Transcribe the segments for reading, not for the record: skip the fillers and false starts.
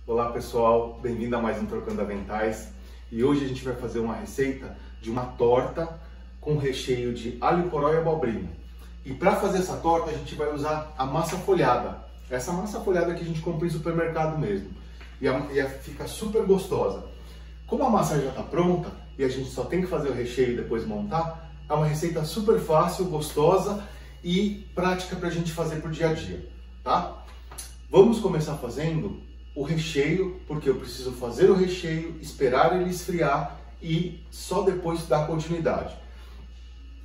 Olá pessoal, bem-vindo a mais um Trocando Aventais. E hoje a gente vai fazer uma receita de uma torta com recheio de alho poró e abobrinha. E para fazer essa torta a gente vai usar a massa folhada. Essa massa folhada que a gente compra em supermercado mesmo. E fica super gostosa. Como a massa já está pronta e a gente só tem que fazer o recheio e depois montar, é uma receita super fácil, gostosa e prática para a gente fazer pro dia a dia, tá? Vamos começar fazendo o recheio, porque eu preciso fazer o recheio, esperar ele esfriar e só depois dar continuidade.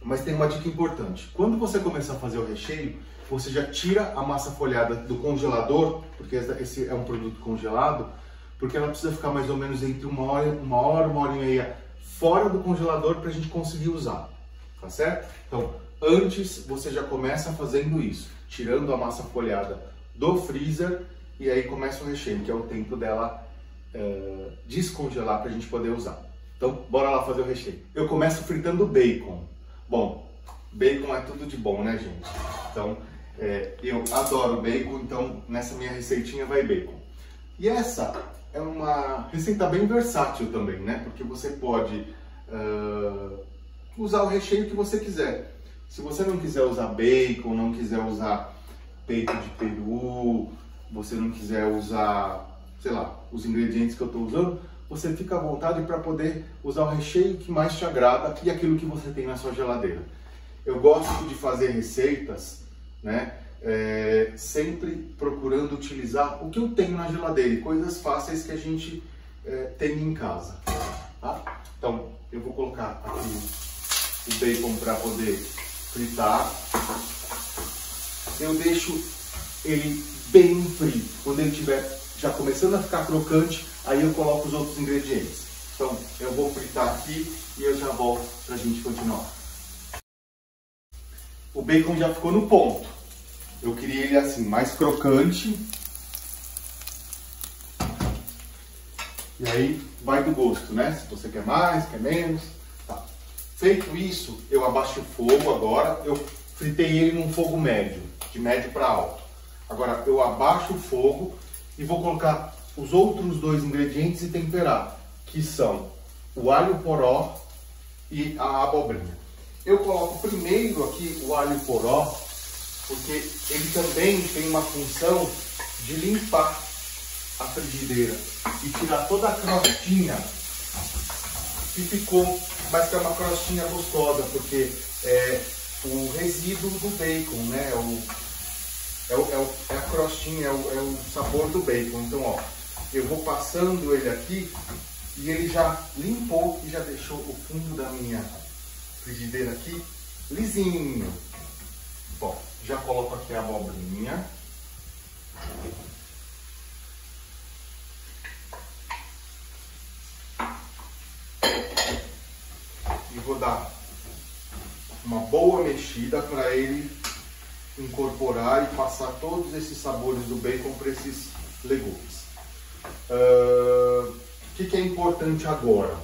Mas tem uma dica importante: quando você começar a fazer o recheio, você já tira a massa folhada do congelador, porque esse é um produto congelado, porque ela precisa ficar mais ou menos entre uma hora e meia fora do congelador para a gente conseguir usar, tá certo? Então, antes você já começa fazendo isso, tirando a massa folhada do freezer e aí começa o recheio, que é o tempo dela descongelar para a gente poder usar. Então, bora lá fazer o recheio. Eu começo fritando bacon. Bom, bacon é tudo de bom, né, gente? Então, eu adoro bacon, então nessa minha receitinha vai bacon. E essa é uma receita bem versátil também, né? Porque você pode usar o recheio que você quiser. Se você não quiser usar bacon, não quiser usar peito de peru, você não quiser usar, sei lá, os ingredientes que eu estou usando, você fica à vontade para poder usar o recheio que mais te agrada e aquilo que você tem na sua geladeira. Eu gosto de fazer receitas, né, sempre procurando utilizar o que eu tenho na geladeira e coisas fáceis que a gente tem em casa, tá? Então, eu vou colocar aqui o bacon para poder fritar. Eu deixo ele bem frio. Quando ele estiver já começando a ficar crocante, aí eu coloco os outros ingredientes. Então, eu vou fritar aqui e eu já volto para a gente continuar. O bacon já ficou no ponto. Eu queria ele assim, mais crocante. E aí, vai do gosto, né? Se você quer mais, quer menos. Tá. Feito isso, eu abaixo o fogo agora. Eu fritei ele num fogo médio, de médio para alto. Agora eu abaixo o fogo e vou colocar os outros dois ingredientes e temperar, que são o alho poró e a abobrinha. Eu coloco primeiro aqui o alho poró, porque ele também tem uma função de limpar a frigideira e tirar toda a crostinha que ficou, mas que é uma crostinha gostosa, porque é o resíduo do bacon, né? É a crostinha, é o sabor do bacon. Então, ó, eu vou passando ele aqui e ele já limpou e já deixou o fundo da minha frigideira aqui lisinho. Bom, já coloco aqui a abobrinha. E vou dar uma boa mexida para ele incorporar e passar todos esses sabores do bacon para esses legumes. O que é importante agora?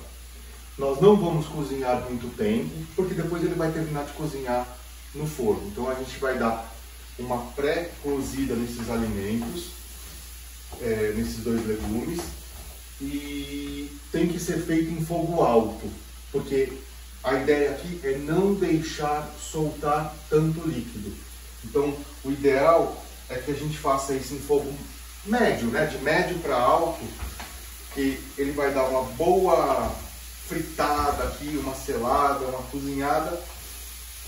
Nós não vamos cozinhar muito tempo, porque depois ele vai terminar de cozinhar no forno. Então a gente vai dar uma pré-cozida nesses alimentos, nesses dois legumes, e tem que ser feito em fogo alto, porque a ideia aqui é não deixar soltar tanto líquido. Então, o ideal é que a gente faça isso em fogo médio, né? De médio para alto, que ele vai dar uma boa fritada aqui, uma selada, uma cozinhada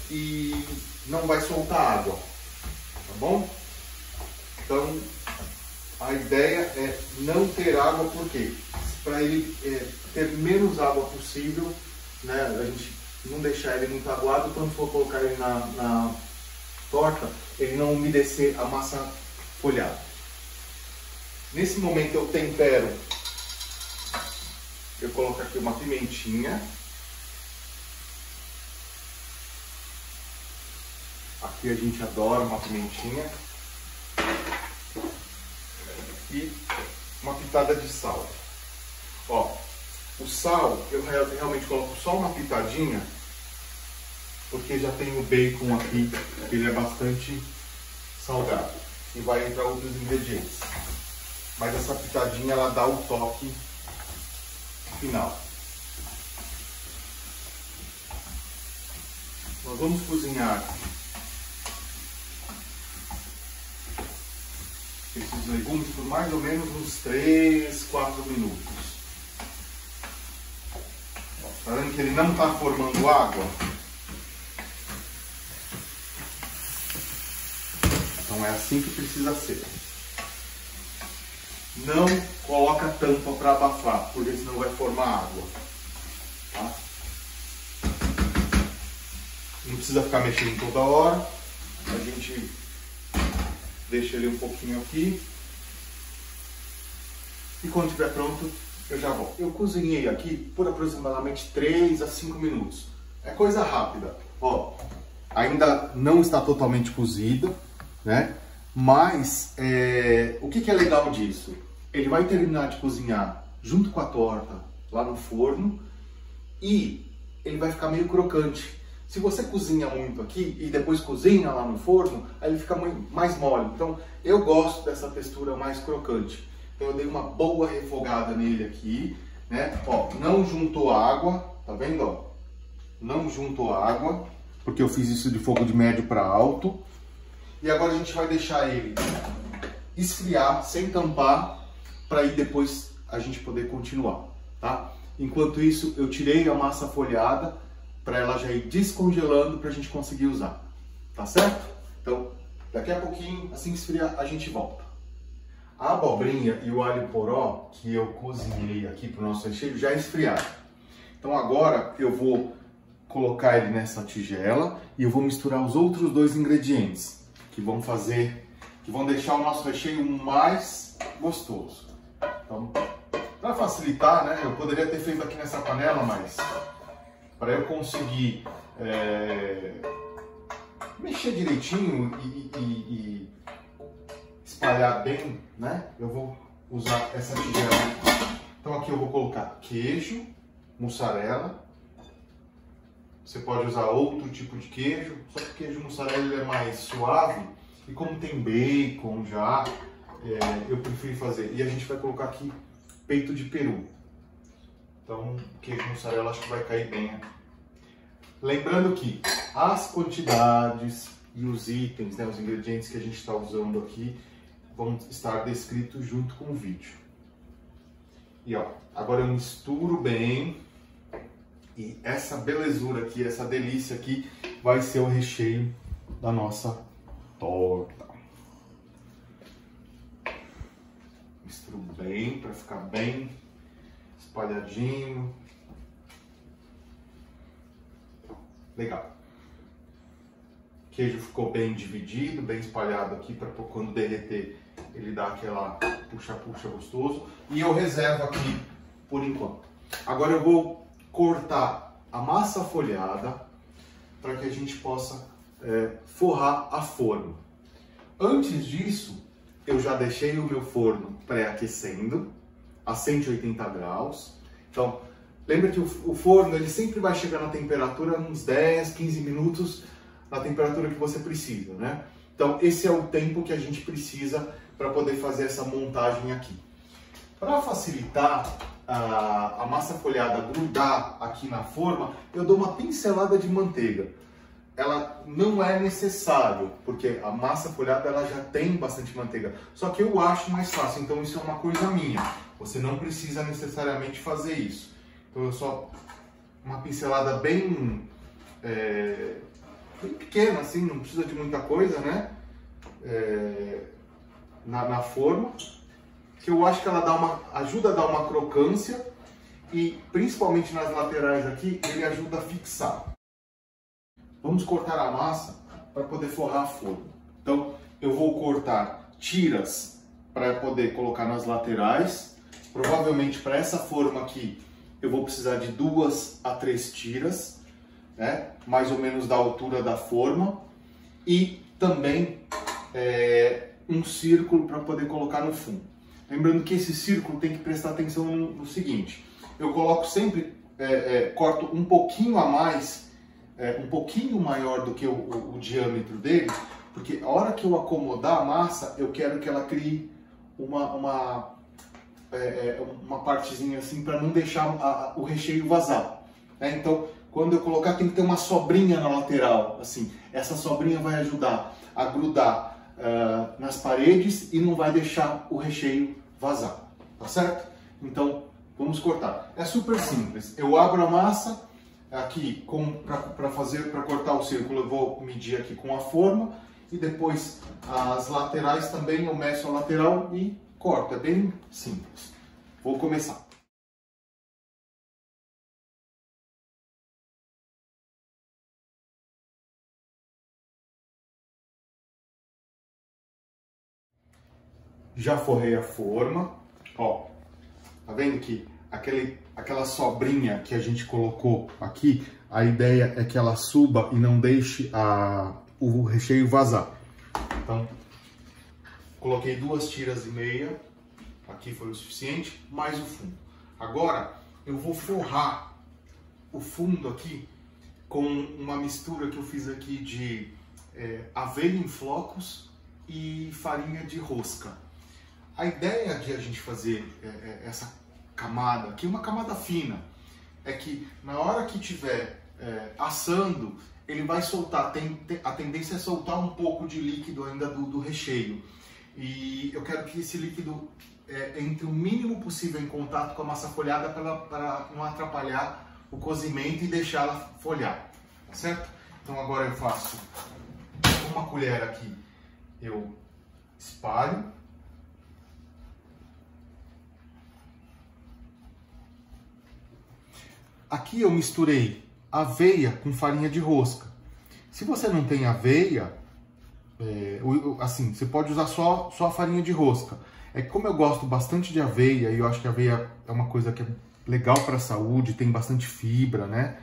e não vai soltar água, tá bom? Então, a ideia é não ter água, por quê? Para ele ter menos água possível, né? A gente não deixar ele muito aguado, quando for colocar ele na torta, ele não umedecer a massa folhada. Nesse momento eu tempero. Eu coloco aqui uma pimentinha. Aqui a gente adora uma pimentinha. E uma pitada de sal. Ó, o sal eu realmente coloco só uma pitadinha, porque já tem o bacon aqui, ele é bastante salgado. E vai entrar outros ingredientes. mas essa pitadinha ela dá o toque final. Nós vamos cozinhar esses legumes por mais ou menos uns 3, 4 minutos. Tá vendo que ele não está formando água? Então é assim que precisa ser. Não coloca tampa para abafar, porque senão vai formar água. Tá? Não precisa ficar mexendo toda hora. A gente deixa ele um pouquinho aqui. E quando estiver pronto, eu já volto. Eu cozinhei aqui por aproximadamente 3 a 5 minutos. É coisa rápida. Ó, ainda não está totalmente cozido, né? Mas o que é legal disso? Ele vai terminar de cozinhar junto com a torta lá no forno e ele vai ficar meio crocante. Se você cozinha muito aqui e depois cozinha lá no forno, aí ele fica mais mole. Então eu gosto dessa textura mais crocante. Então eu dei uma boa refogada nele aqui, né? Ó, não juntou água, tá vendo? Ó? Não juntou água, porque eu fiz isso de fogo de médio para alto. E agora a gente vai deixar ele esfriar sem tampar, para aí depois a gente poder continuar, tá? Enquanto isso, eu tirei a massa folhada para ela já ir descongelando para a gente conseguir usar, tá certo? Então, daqui a pouquinho, assim que esfriar, a gente volta. A abobrinha e o alho poró que eu cozinhei aqui para o nosso recheio já esfriaram. Então agora eu vou colocar ele nessa tigela e eu vou misturar os outros 2 ingredientes que vão deixar o nosso recheio mais gostoso. Então, para facilitar, né, eu poderia ter feito aqui nessa panela, mas para eu conseguir mexer direitinho e espalhar bem, né, eu vou usar essa tigela. Então aqui eu vou colocar queijo, mussarela. Você pode usar outro tipo de queijo, só que o queijo mussarela ele é mais suave e como tem bacon já, eu prefiro fazer. E a gente vai colocar aqui peito de peru. Então, queijo mussarela acho que vai cair bem aqui. Lembrando que as quantidades e os itens, né, os ingredientes que a gente está usando aqui, vão estar descritos junto com o vídeo. E ó, agora eu misturo bem. E essa belezura aqui, essa delícia aqui, vai ser o recheio da nossa torta. Misturo bem, para ficar bem espalhadinho. Legal. O queijo ficou bem dividido, bem espalhado aqui, para quando derreter ele dar aquela puxa-puxa gostoso. E eu reservo aqui por enquanto. Agora eu vou cortar a massa folhada para que a gente possa forrar a forma. Antes disso, eu já deixei o meu forno pré-aquecendo a 180 graus. Então, lembra que o forno ele sempre vai chegar na temperatura uns 10, 15 minutos na temperatura que você precisa, né? Então, esse é o tempo que a gente precisa para poder fazer essa montagem aqui. Para facilitar a massa folhada grudar aqui na forma, eu dou uma pincelada de manteiga. Ela não é necessário, porque a massa folhada ela já tem bastante manteiga. Só que eu acho mais fácil, então isso é uma coisa minha. Você não precisa necessariamente fazer isso. Então eu só uma pincelada bem pequena, assim, não precisa de muita coisa, né? Na forma. Que eu acho que ela ajuda a dar uma crocância e principalmente nas laterais aqui, ele ajuda a fixar. Vamos cortar a massa para poder forrar a forma. Então eu vou cortar tiras para poder colocar nas laterais. Provavelmente para essa forma aqui eu vou precisar de 2 a 3 tiras, né? Mais ou menos da altura da forma. E também um círculo para poder colocar no fundo. Lembrando que esse círculo tem que prestar atenção no seguinte, eu coloco sempre, corto um pouquinho a mais, um pouquinho maior do que o diâmetro dele, porque a hora que eu acomodar a massa, eu quero que ela crie uma partezinha assim para não deixar o recheio vazar, né? Então, quando eu colocar, tem que ter uma sobrinha na lateral, assim. Essa sobrinha vai ajudar a grudar nas paredes e não vai deixar o recheio vazar, tá certo? Então, vamos cortar. É super simples. Eu abro a massa aqui para cortar o círculo. Eu vou medir aqui com a forma e depois as laterais também eu meço a lateral e corto. É bem simples. Vou começar. Já forrei a forma, ó, tá vendo que aquela sobrinha que a gente colocou aqui, a ideia é que ela suba e não deixe o recheio vazar. Então, coloquei 2 tiras e meia, aqui foi o suficiente, mais o fundo. Agora, eu vou forrar o fundo aqui com uma mistura que eu fiz aqui de aveia em flocos e farinha de rosca. A ideia de a gente fazer essa camada aqui, uma camada fina, é que na hora que estiver assando, ele vai soltar, a tendência é soltar um pouco de líquido ainda do recheio. E eu quero que esse líquido entre o mínimo possível em contato com a massa folhada para não atrapalhar o cozimento e deixar ela folhar, tá certo? Então agora eu faço uma colher aqui, eu espalho. Aqui eu misturei aveia com farinha de rosca. Se você não tem aveia, assim, você pode usar só a farinha de rosca. É que como eu gosto bastante de aveia, e eu acho que a aveia é uma coisa que é legal para a saúde, tem bastante fibra, né?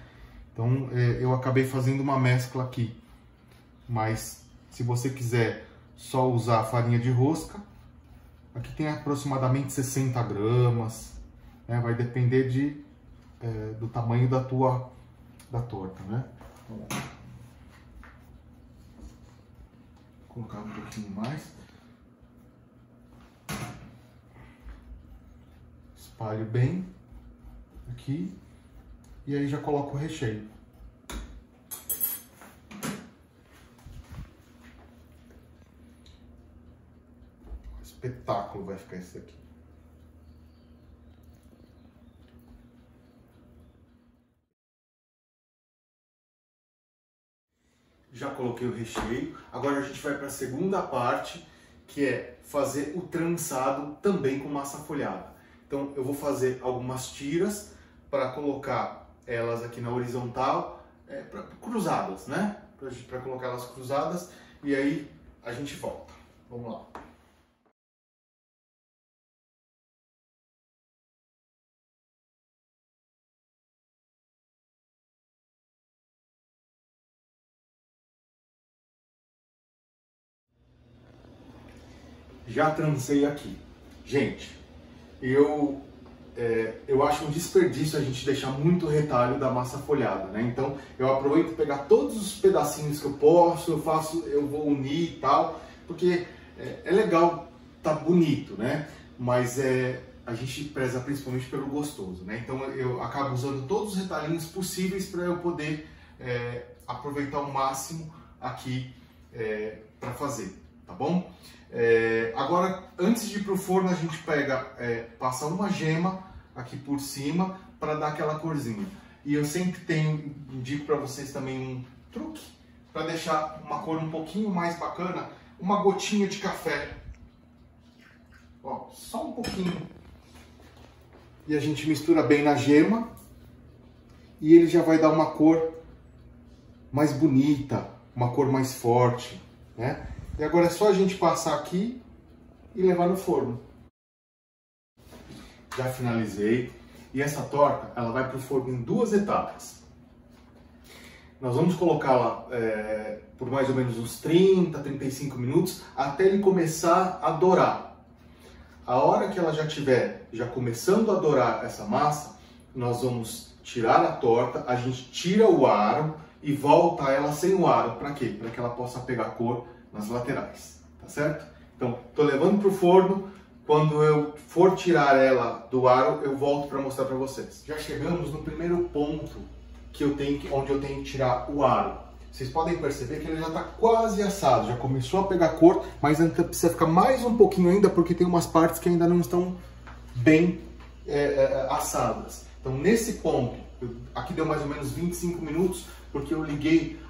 Então eu acabei fazendo uma mescla aqui. Mas se você quiser só usar a farinha de rosca, aqui tem aproximadamente 60 gramas, né? Vai depender do tamanho da torta, né? Vamos lá. Vou colocar um pouquinho mais. Espalho bem aqui e aí já coloco o recheio. Espetáculo vai ficar esse aqui. Já coloquei o recheio, agora a gente vai para a segunda parte, que é fazer o trançado também com massa folhada. Então eu vou fazer algumas tiras para colocar elas aqui na horizontal, cruzadas, né? Para colocar elas cruzadas e aí a gente volta. Vamos lá. Já trancei aqui. Gente, eu acho um desperdício a gente deixar muito retalho da massa folhada, né? Então eu aproveito pegar todos os pedacinhos que eu posso, eu vou unir e tal, porque é legal, tá bonito, né? Mas a gente preza principalmente pelo gostoso, né? Então eu acabo usando todos os retalhinhos possíveis para eu poder aproveitar o máximo aqui para fazer, tá bom? Agora, antes de ir para o forno, a gente passa uma gema aqui por cima para dar aquela corzinha. E eu sempre indico para vocês também um truque para deixar uma cor um pouquinho mais bacana, uma gotinha de café. Ó, só um pouquinho. E a gente mistura bem na gema e ele já vai dar uma cor mais bonita, uma cor mais forte, né? E agora é só a gente passar aqui e levar no forno. Já finalizei. E essa torta, ela vai para o forno em 2 etapas. Nós vamos colocá-la por mais ou menos uns 30, 35 minutos, até ele começar a dourar. A hora que ela já estiver começando a dourar essa massa, nós vamos tirar a torta, a gente tira o aro e volta ela sem o aro. Para quê? Para que ela possa pegar cor nas laterais, tá certo? Então, tô levando pro forno Quando eu for tirar ela do aro, eu volto para mostrar para vocês. Já chegamos no primeiro ponto onde eu tenho que tirar o aro. Vocês podem perceber que ele já está quase assado, já começou a pegar cor, mas ainda precisa ficar mais um pouquinho ainda, porque tem umas partes que ainda não estão bem assadas. Então nesse ponto, aqui deu mais ou menos 25 minutos, porque eu liguei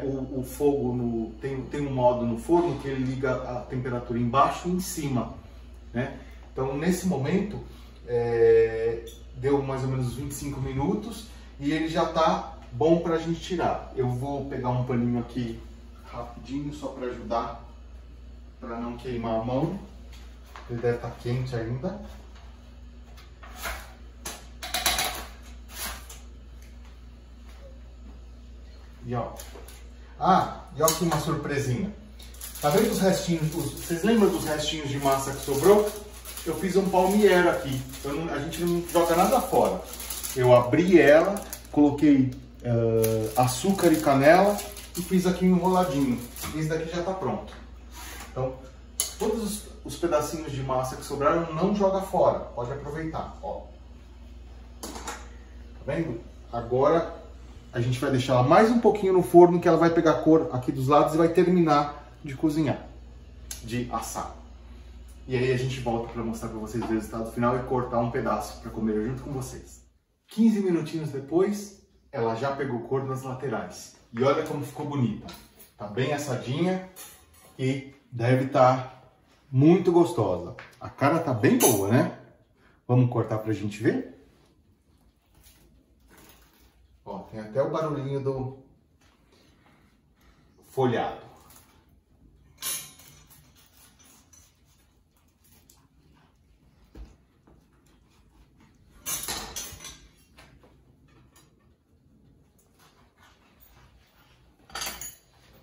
o fogo, tem um modo no forno que ele liga a temperatura embaixo e em cima, né? Então nesse momento, deu mais ou menos 25 minutos e ele já está bom para a gente tirar. Eu vou pegar um paninho aqui rapidinho só para ajudar, para não queimar a mão. Ele deve estar quente ainda. E ó, e ó aqui uma surpresinha. Tá vendo os restinhos? Vocês lembram dos restinhos de massa que sobrou? Eu fiz um palmiero aqui. A gente não joga nada fora. Eu abri ela, coloquei açúcar e canela e fiz aqui um enroladinho. Esse daqui já tá pronto. Então, todos os pedacinhos de massa que sobraram não joga fora. Pode aproveitar, ó. Tá vendo? Agora a gente vai deixar ela mais um pouquinho no forno, que ela vai pegar cor aqui dos lados e vai terminar de cozinhar, de assar. E aí a gente volta para mostrar para vocês o resultado final e cortar um pedaço para comer junto com vocês. 15 minutinhos depois, ela já pegou cor nas laterais. E olha como ficou bonita. Tá bem assadinha e deve estar muito gostosa. A cara tá bem boa, né? Vamos cortar pra gente ver? Ó, tem até o barulhinho do folhado.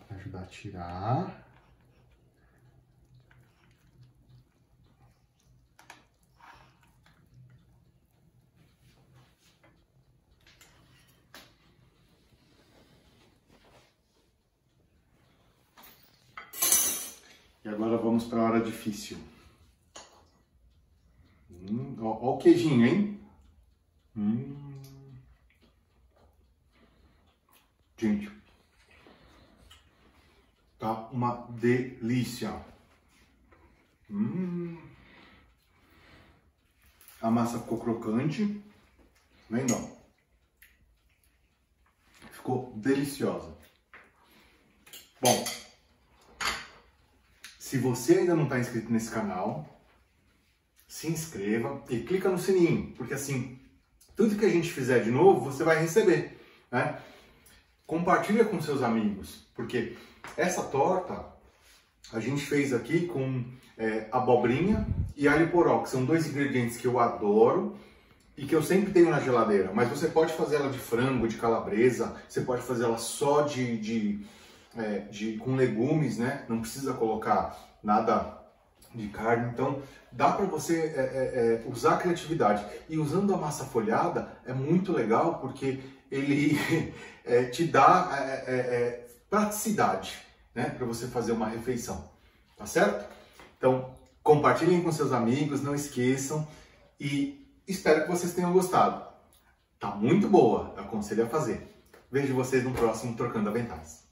Pra ajudar a tirar. E agora vamos para a hora difícil. Ó o queijinho, hein? Gente, tá uma delícia. A massa ficou crocante. Vendo? Ficou deliciosa. Bom, se você ainda não está inscrito nesse canal, se inscreva e clica no sininho, porque assim, tudo que a gente fizer de novo, você vai receber, né? Compartilha com seus amigos, porque essa torta a gente fez aqui com abobrinha e alho poró, que são dois ingredientes que eu adoro e que eu sempre tenho na geladeira. Mas você pode fazer ela de frango, de calabresa, você pode fazer ela só com legumes, né? Não precisa colocar nada de carne, então dá para você usar a criatividade. E usando a massa folhada é muito legal porque ele te dá praticidade, né? Para você fazer uma refeição, tá certo? Então compartilhem com seus amigos, não esqueçam e espero que vocês tenham gostado. Tá muito boa, aconselho a fazer. Vejo vocês no próximo Trocando Aventais.